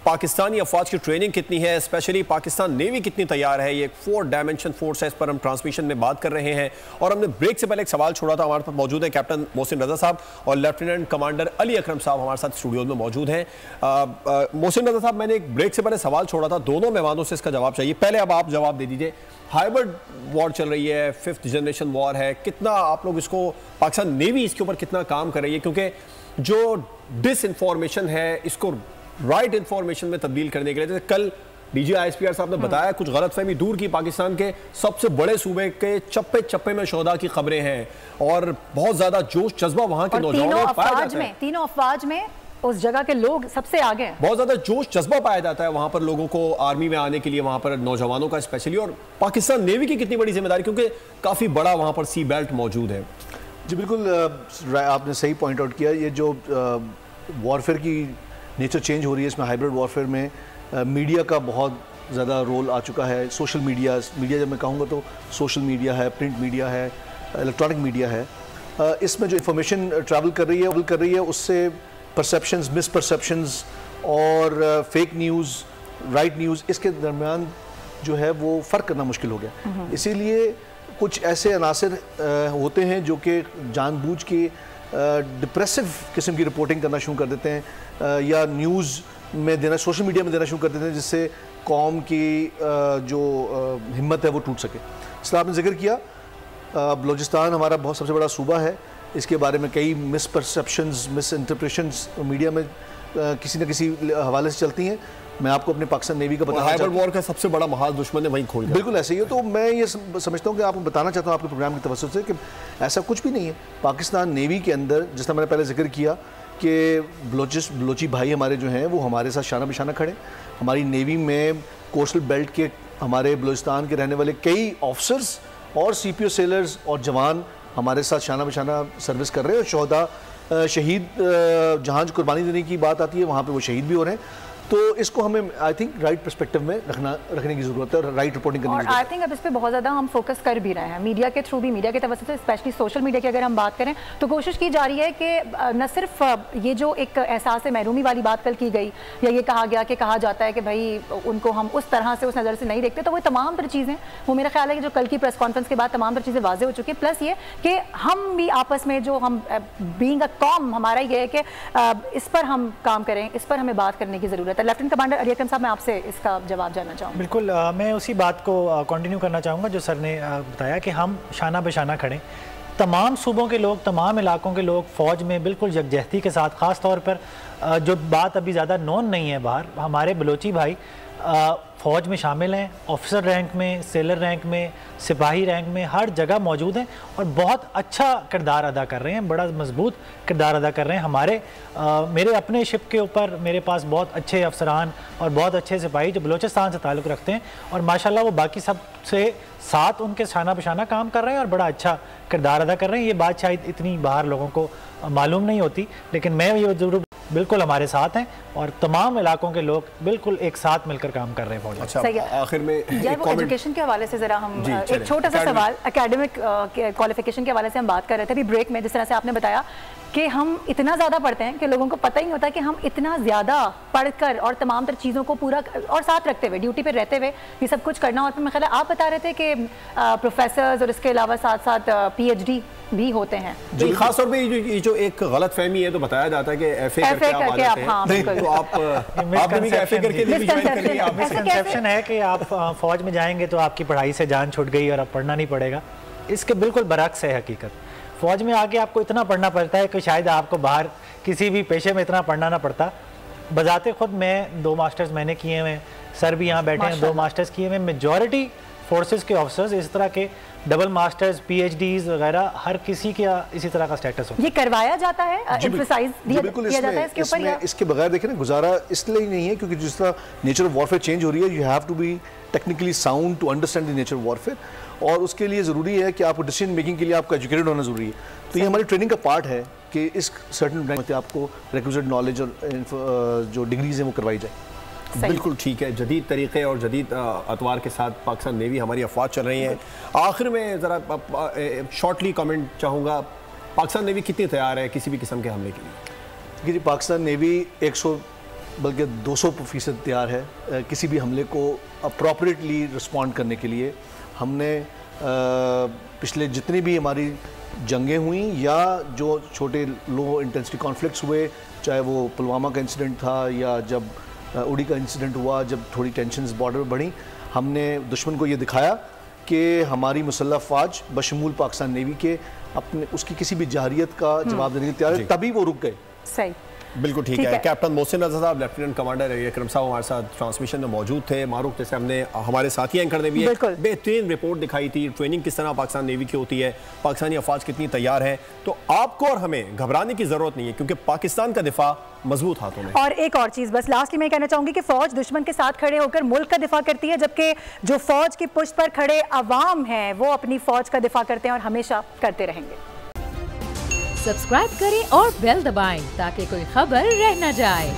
पाकिस्तानी अफवाज की ट्रेनिंग कितनी है, स्पेशली पाकिस्तान नेवी कितनी तैयार है। ये 4 डायमेंशन फोर्स है, इस पर हम ट्रांसमिशन में बात कर रहे हैं। और हमने ब्रेक से पहले एक सवाल छोड़ा था, हमारे पास मौजूद है कैप्टन मोहसिन रजा साहब और लेफ्टिनेंट कमांडर अली अकरम साहब हमारे साथ स्टूडियो में मौजूद हैं। मोहसिन रजा साहब, मैंने एक ब्रेक से पहले सवाल छोड़ा था, दोनों मेहमानों से इसका जवाब चाहिए। पहले अब आप जवाब दे दीजिए। हाइब्रिड वॉर चल रही है, 5th जनरेशन वॉर है, कितना आप लोग इसको, पाकिस्तान नेवी इसके ऊपर कितना काम कर रही है, क्योंकि जो डिस इंफॉर्मेशन है इसको राइट इंफॉर्मेशन में तब्दील करने के लिए, जैसे कल डीजी ISPR साहब ने बताया, कुछ गलतफहमी दूर की, पाकिस्तान के सबसे बड़े सूबे के चप्पे चप्पे में शोहदा की खबरें हैं और बहुत ज्यादा जोश जज्बा वहां के नौजवानों में पाया जाता है। तीनों अफवाज में उस जगह के लोग सबसे आगे हैं। बहुत ज्यादा जोश जज्बा पाया जाता है वहां पर लोगों को आर्मी में आने के लिए, वहां पर नौजवानों का स्पेशली। और पाकिस्तान नेवी की कितनी बड़ी जिम्मेदारी, क्योंकि काफी बड़ा वहां पर सी बेल्ट मौजूद है। जी बिल्कुल, आपने सही पॉइंट आउट किया। ये जो वॉरफेयर की नेचर चेंज हो रही है, इसमें हाइब्रिड वॉरफेयर में मीडिया का बहुत ज़्यादा रोल आ चुका है। सोशल मीडिया जब मैं कहूँगा तो सोशल मीडिया है, प्रिंट मीडिया है, इलेक्ट्रॉनिक मीडिया है। इसमें जो इन्फॉर्मेशन ट्रैवल कर रही है उससे परसेप्शंस, मिसपरसेप्शंस और फेक न्यूज़, राइट न्यूज़, इसके दरमियान जो है वो फ़र्क करना मुश्किल हो गया। इसीलिए कुछ ऐसे अनासर होते हैं जो कि जानबूझ के डिप्रेसिव किस्म की रिपोर्टिंग करना शुरू कर देते हैं या न्यूज़ में देना, सोशल मीडिया में देना शुरू कर देते हैं, जिससे कौम की जो हिम्मत है वो टूट सके। इसलिए आपने जिक्र किया, बलूचिस्तान हमारा बहुत सबसे बड़ा सूबा है, इसके बारे में कई मिसपरसेप्शंस, मिसइंटरप्रेशंस मीडिया में किसी न किसी हवाले से चलती हैं। मैं आपको अपने पाकिस्तान नेवी का बताना चाहता हूं, वॉर का सबसे बड़ा महाज दुश्मन है वहीं खोल दिया। बिल्कुल ऐसे ही है। तो मैं ये समझता हूं कि आपको बताना चाहता हूं आपके प्रोग्राम की तवज्जो से कि ऐसा कुछ भी नहीं है। पाकिस्तान नेवी के अंदर, जिस तरह मैंने पहले जिक्र किया कि बलोची भाई हमारे जो हैं वो हमारे साथ शाना बिशाना खड़े। हमारी नेवी में कोस्टल बेल्ट के, हमारे बलूचिस्तान के रहने वाले कई ऑफिसर्स और CPO सेलर्स और जवान हमारे साथ शाना बिशाना सर्विस कर रहे हैं। और शोहदा शहीद जहाँ जो कुर्बानी देने की बात आती है वहाँ पे वो शहीद भी हो रहे हैं। तो इसको हमें आई थिंक राइट पर्सपेक्टिव में रखने की जरूरत है और राइट रिपोर्टिंग करने की जरूरत है। आई थिंक अब इस पे बहुत ज़्यादा हम फोकस कर भी रहे हैं मीडिया के थ्रू भी, मीडिया के तवज्जो से, स्पेशली सोशल मीडिया की अगर हम बात करें तो कोशिश की जा रही है कि न सिर्फ ये जो एक एहसास महरूमी वाली बात कल की गई या ये कहा गया कि कहा जाता है कि भाई उनको हम उस तरह से, उस नज़र से नहीं देखते, तो वो तमाम तर चीज़ें, वो मेरा ख्याल है कि जो कल की प्रेस कॉन्फ्रेंस के बाद तमाम तर चीज़ें वाज़ेह हो चुकी हैं। प्लस ये कि हम भी आपस में जो हम बीइंग अ कॉम, हमारा ये है कि इस पर हम काम करें, इस पर हमें बात करने की ज़रूरत है। लेफ्टिनेंट कमांडर अली अकरम साहब, मैं आपसे इसका जवाब जानना चाहूँगा। बिल्कुल, मैं उसी बात को कंटिन्यू करना चाहूँगा जो सर ने बताया कि हम शाना बेशाना खड़े, तमाम सूबों के लोग, तमाम इलाकों के लोग फ़ौज में बिल्कुल यकजहती के साथ, ख़ास तौर पर जो बात अभी ज़्यादा नोन नहीं है बाहर, हमारे बलोची भाई फ़ौज में शामिल हैं, ऑफिसर रैंक में, सेलर रैंक में, सिपाही रैंक में, हर जगह मौजूद हैं और बहुत अच्छा किरदार अदा कर रहे हैं, बड़ा मजबूत किरदार अदा कर रहे हैं। मेरे अपने शिप के ऊपर मेरे पास बहुत अच्छे अफसरान और बहुत अच्छे सिपाही जो बलूचिस्तान से ताल्लुक़ रखते हैं और माशाल्लाह वो बाकी सब से साथ उनके शाना बशाना काम कर रहे हैं और बड़ा अच्छा किरदार अदा कर रहे हैं। ये बात शायद इतनी बाहर लोगों को मालूम नहीं होती, लेकिन मैं ये ज़रूर बिल्कुल हमारे साथ हैं और तमाम इलाकों के लोग बिल्कुल एक साथ मिलकर काम कर रहे हैं। अच्छा, आखिर में एजुकेशन के हवाले से जरा हम एक छोटा सा सवाल, एकेडमिक क्वालिफिकेशन के हवाले से हम बात कर रहे थे अभी ब्रेक में, जिस तरह से आपने बताया कि हम इतना ज़्यादा पढ़ते हैं कि लोगों को पता ही नहीं होता कि हम इतना ज़्यादा पढ़कर और तमाम तर चीज़ों को पूरा और साथ रखते हुए, ड्यूटी पे रहते हुए ये सब कुछ करना। और फिर मैं ख्याल आप बता रहे थे कि प्रोफेसर्स और इसके अलावा साथ साथ PhD भी होते हैं। जी, खास तौर पे ये जो एक गलत फहमी है, तो बताया जाता है कि FA करके आप हाँ, तो आप मिसकंसेप्शन है कि आप फौज में जाएंगे तो आपकी पढ़ाई से जान छूट गई और अब पढ़ना नहीं पड़ेगा। इसके बिल्कुल बरक्स है हकीकत। फौज में आके आपको इतना पढ़ना पड़ता है कि शायद आपको बाहर किसी भी पेशे में इतना पढ़ना ना पड़ता। बजाते खुद मैं 2 मास्टर्स मैंने किए हुए, सर भी यहाँ बैठे हैं 2 मास्टर्स किए हुए। मेजॉरिटी फोर्सेस के ऑफिसर्स इस तरह के डबल मास्टर्स, PhDs वगैरह हर किसी का इसी तरह का स्टेटस हो। ये करवाया जाता है, एम्फसाइज किया जाता है इसके ऊपर। इसके बगैर देखें ना, गुजारा इसलिए नहीं है क्योंकि जिस तरह नेचर ऑफ वॉरफेयर चेंज हो रही है, you have to be technically sound to understand the nature of warfare, और उसके लिए ज़रूरी है कि आपको डिसीजन मेकिंग के लिए आपका एजुकेटेड होना ज़रूरी है। तो ये हमारी ट्रेनिंग का पार्ट है कि इस सर्टन रैंक में आपको रिक्विजिट नॉलेज और जो डिग्रीज हैं वो करवाई जाए। बिल्कुल ठीक है, जदीद तरीक़े और जदीद अतवार के साथ पाकिस्तान नेवी हमारी अफवाज चल रही हैं। आखिर में ज़रा शॉर्टली कमेंट चाहूँगा, पाकिस्तान नेवी कितनी तैयार है किसी भी किस्म के हमले के लिए? देखिए, पाकिस्तान नेवी बल्कि 200% तैयार है किसी भी हमले को अप्रोप्रिएटली रिस्पॉन्ड करने के लिए। हमने पिछले जितनी भी हमारी जंगें हुई या जो छोटे लो इंटेंसिटी कॉन्फ्लिक्ट्स हुए, चाहे वो पुलवामा का इंसिडेंट था या जब उड़ी का इंसिडेंट हुआ, जब थोड़ी टेंशन्स बॉर्डर बढ़ी, हमने दुश्मन को ये दिखाया कि हमारी मुसल्लह फ़ौज बशमूल पाकिस्तान नेवी के अपने उसकी किसी भी जारियत का जवाब देने के लिए तैयार है, तभी वो रुक गए। सही, बिल्कुल ठीक है। कैप्टन मोहसिन रज़ा साहब, लेफ्टिनेंट कमांडर अकरम साहब हमारे साथ ट्रांसमिशन में मौजूद थे। मारूफ, जैसे हमने हमारे साथी एंकर ने भी एक बेहतरीन रिपोर्ट दिखाई थी, ट्रेनिंग किस तरह पाकिस्तान नेवी की होती है, पाकिस्तानी अफवाज कितनी तैयार है। तो आपको और हमें घबराने की जरूरत नहीं है, क्योंकि पाकिस्तान का दिफा मजबूत हाथों में। और एक और चीज बस लास्टली मैं कहना चाहूंगी कि फौज दुश्मन के साथ खड़े होकर मुल्क का दिफा करती है, जबकि जो फौज की पुष्ट पर खड़े अवाम हैं वो अपनी फौज का दिफा करते हैं और हमेशा करते रहेंगे। सब्सक्राइब करें और बेल दबाएं ताकि कोई खबर रह न जाए।